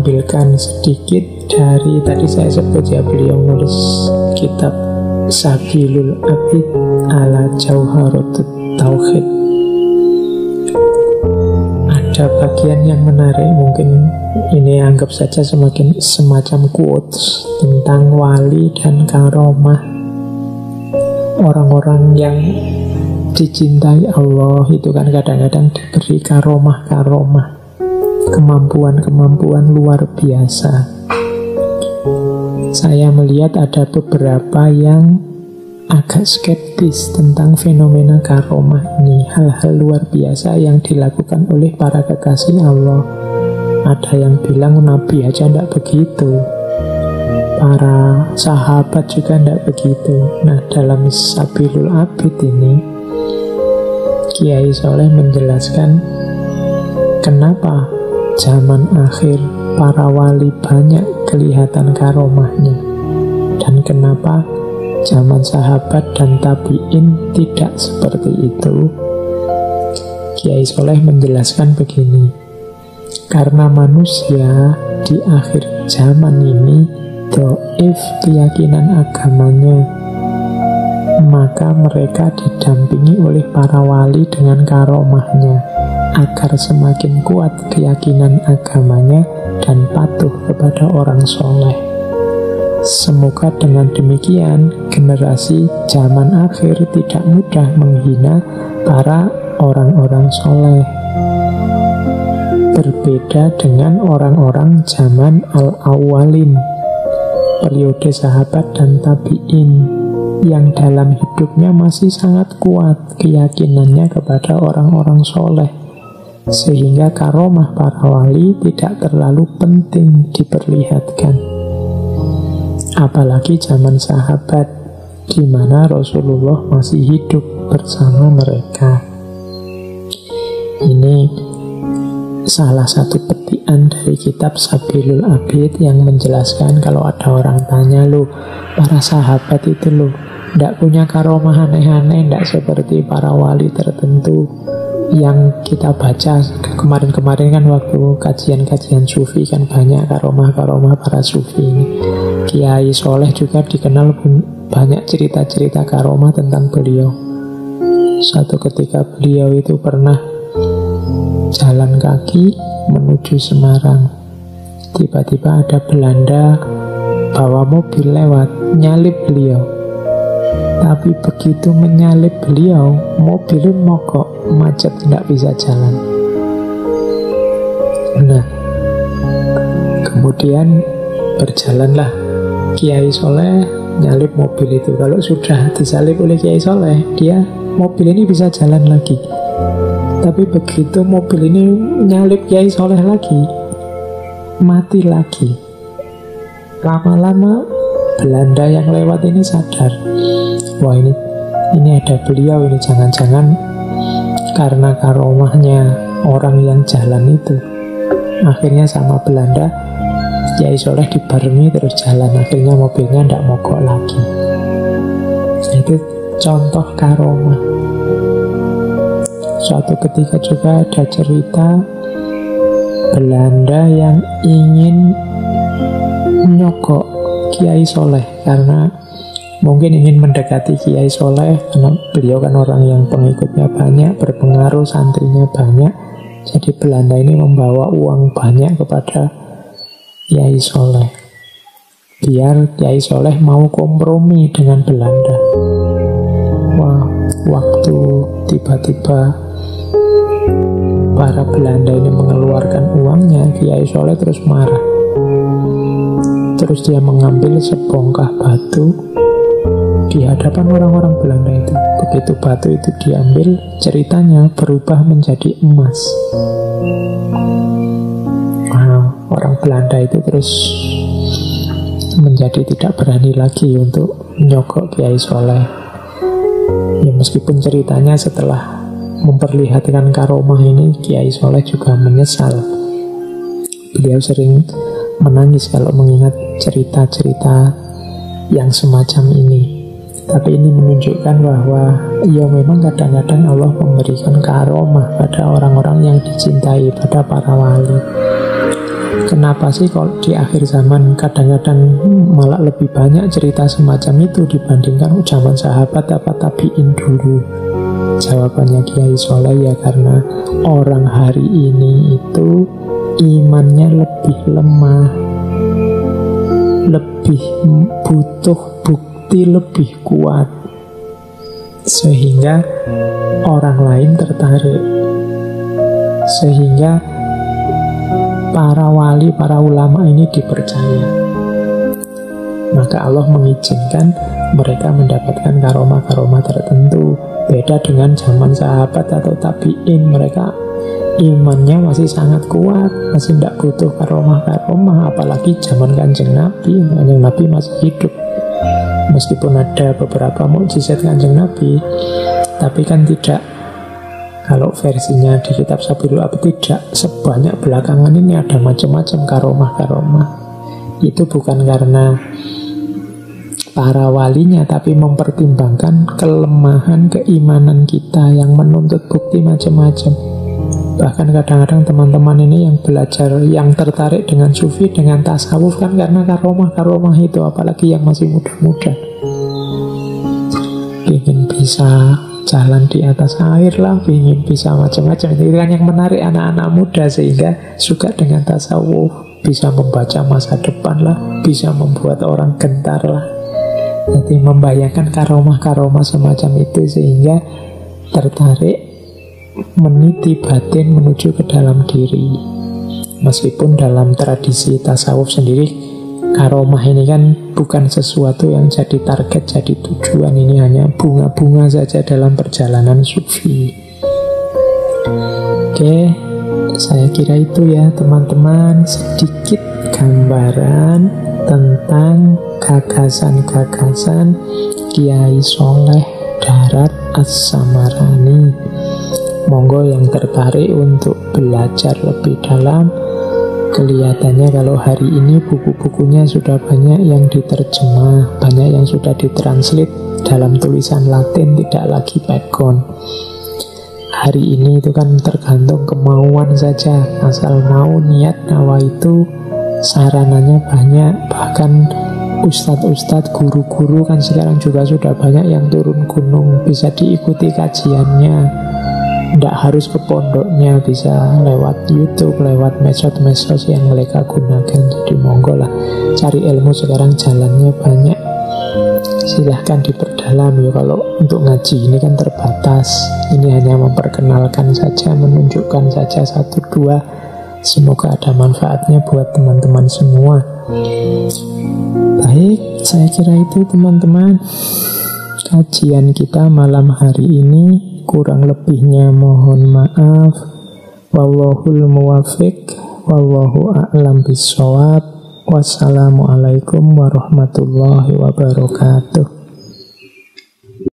mengambilkan sedikit dari, tadi saya sebut ya, beliau nulis kitab Sabilul Abid ala Jauharatut Tauhid. Ada bagian yang menarik, mungkin ini anggap saja semacam quotes tentang wali dan karomah. Orang-orang yang dicintai Allah itu kan kadang-kadang diberi karomah-karomah, kemampuan-kemampuan luar biasa. Saya melihat ada beberapa yang agak skeptis tentang fenomena karomah ini, hal-hal luar biasa yang dilakukan oleh para kekasih Allah. Ada yang bilang Nabi aja tidak begitu, para sahabat juga tidak begitu. Nah, dalam Sabilul Abid ini Kiai Soleh menjelaskan kenapa zaman akhir para wali banyak kelihatan karomahnya, dan kenapa zaman sahabat dan tabi'in tidak seperti itu. Kiai Soleh menjelaskan begini, karena manusia di akhir zaman ini dhaif keyakinan agamanya, maka mereka didampingi oleh para wali dengan karomahnya agar semakin kuat keyakinan agamanya dan patuh kepada orang soleh. Semoga dengan demikian generasi zaman akhir tidak mudah menghina para orang-orang soleh, berbeda dengan orang-orang zaman al-awwalin, periode sahabat dan tabi'in, yang dalam hidupnya masih sangat kuat keyakinannya kepada orang-orang soleh, sehingga karomah para wali tidak terlalu penting diperlihatkan. Apalagi zaman sahabat, di mana Rasulullah masih hidup bersama mereka. Ini salah satu petikan dari kitab Sabilul Abid yang menjelaskan kalau ada orang tanya, loh, para sahabat itu loh tidak punya karomah aneh-aneh, tidak seperti para wali tertentu yang kita baca kemarin-kemarin kan waktu kajian-kajian sufi kan banyak karomah-karomah para sufi ini. Kiai Soleh juga dikenal banyak cerita-cerita karomah tentang beliau. Suatu ketika beliau itu pernah jalan kaki menuju Semarang, tiba-tiba ada Belanda bawa mobil lewat, nyalip beliau. Tapi begitu menyalip beliau, mobilnya mogok, macet, tidak bisa jalan. Nah, kemudian berjalanlah Kiai Soleh nyalip mobil itu. Kalau sudah disalip oleh Kiai Soleh, dia mobil ini bisa jalan lagi. Tapi begitu mobil ini nyalip Kiai Soleh lagi, mati lagi. Lama-lama Belanda yang lewat ini sadar, wah ini ada beliau ini, jangan-jangan karena karomahnya orang yang jalan itu. Akhirnya sama Belanda, Kiai Soleh dibarengi terus jalan, akhirnya mobilnya tidak mogok lagi. Itu contoh karomah. Suatu ketika juga ada cerita Belanda yang ingin nyogok Kiai Soleh karena mungkin ingin mendekati Kiai Soleh, karena beliau kan orang yang pengikutnya banyak, berpengaruh, santrinya banyak. Jadi Belanda ini membawa uang banyak kepada Kiai Soleh biar Kiai Soleh mau kompromi dengan Belanda. Wah, waktu tiba-tiba para Belanda ini mengeluarkan uangnya, Kiai Soleh terus marah. Terus dia mengambil sebongkah batu di hadapan orang-orang Belanda itu. Begitu batu itu diambil, ceritanya berubah menjadi emas. Nah, orang Belanda itu terus menjadi tidak berani lagi untuk menyogok Kiai Soleh. Ya, meskipun ceritanya setelah memperlihatkan karomah ini, Kiai Soleh juga menyesal. Beliau sering menangis kalau mengingat cerita-cerita yang semacam ini. Tapi ini menunjukkan bahwa ya memang kadang-kadang Allah memberikan karomah pada orang-orang yang dicintai, pada para wali. Kenapa sih kalau di akhir zaman kadang-kadang malah lebih banyak cerita semacam itu dibandingkan zaman sahabat apa tabiin dulu? Jawabannya Kiai Soleh, ya karena orang hari ini itu imannya lebih lemah, lebih butuh bukti lebih kuat, sehingga orang lain tertarik, sehingga para wali, para ulama ini dipercaya. Maka Allah mengizinkan mereka mendapatkan karomah-karomah tertentu. Beda dengan zaman sahabat atau tabi'in, mereka imannya masih sangat kuat, masih tidak butuh karomah-karomah. Apalagi zaman Kanjeng Nabi, Kanjeng Nabi masih hidup. Meskipun ada beberapa mukjizat Kanjeng Nabi, tapi kan tidak, kalau versinya di kitab Sabilul Abid, tidak sebanyak belakangan ini ada macam-macam karomah-karomah. Itu bukan karena para walinya, tapi mempertimbangkan kelemahan keimanan kita yang menuntut bukti macam-macam. Bahkan kadang-kadang teman-teman ini yang belajar, yang tertarik dengan sufi, dengan tasawuf, kan karena karomah-karomah itu, apalagi yang masih muda-muda. Ingin bisa jalan di atas air lah, ingin bisa macam-macam. Itu kan yang menarik anak-anak muda, sehingga suka dengan tasawuf. Bisa membaca masa depan lah, bisa membuat orang gentar lah. Jadi membayangkan karomah-karomah semacam itu, sehingga tertarik meniti batin menuju ke dalam diri. Meskipun dalam tradisi tasawuf sendiri, karomah ini kan bukan sesuatu yang jadi target, jadi tujuan. Ini hanya bunga-bunga saja dalam perjalanan sufi. Oke, saya kira itu ya teman-teman, sedikit gambaran tentang gagasan-gagasan Kiai Soleh Darat As-Samarani. Monggo yang tertarik untuk belajar lebih dalam. Kelihatannya kalau hari ini buku-bukunya sudah banyak yang diterjemah, banyak yang sudah ditranslate dalam tulisan Latin, tidak lagi pegon. Hari ini itu kan tergantung kemauan saja, asal mau, niat, nawa, itu sarananya banyak. Bahkan ustadz-ustadz, guru-guru kan sekarang juga sudah banyak yang turun gunung, bisa diikuti kajiannya. Tidak harus ke pondoknya, bisa lewat YouTube, lewat medsos-medsos yang mereka gunakan. Jadi monggo lah, cari ilmu sekarang jalannya banyak. Silahkan diperdalam ya. Kalau untuk ngaji ini kan terbatas, ini hanya memperkenalkan saja, menunjukkan saja satu dua. Semoga ada manfaatnya buat teman-teman semua. Baik, saya kira itu teman-teman kajian kita malam hari ini. Kurang lebihnya mohon maaf. Wallahul muwafiq, wallahu a'lam bishawab. Wassalamualaikum warahmatullahi wabarakatuh.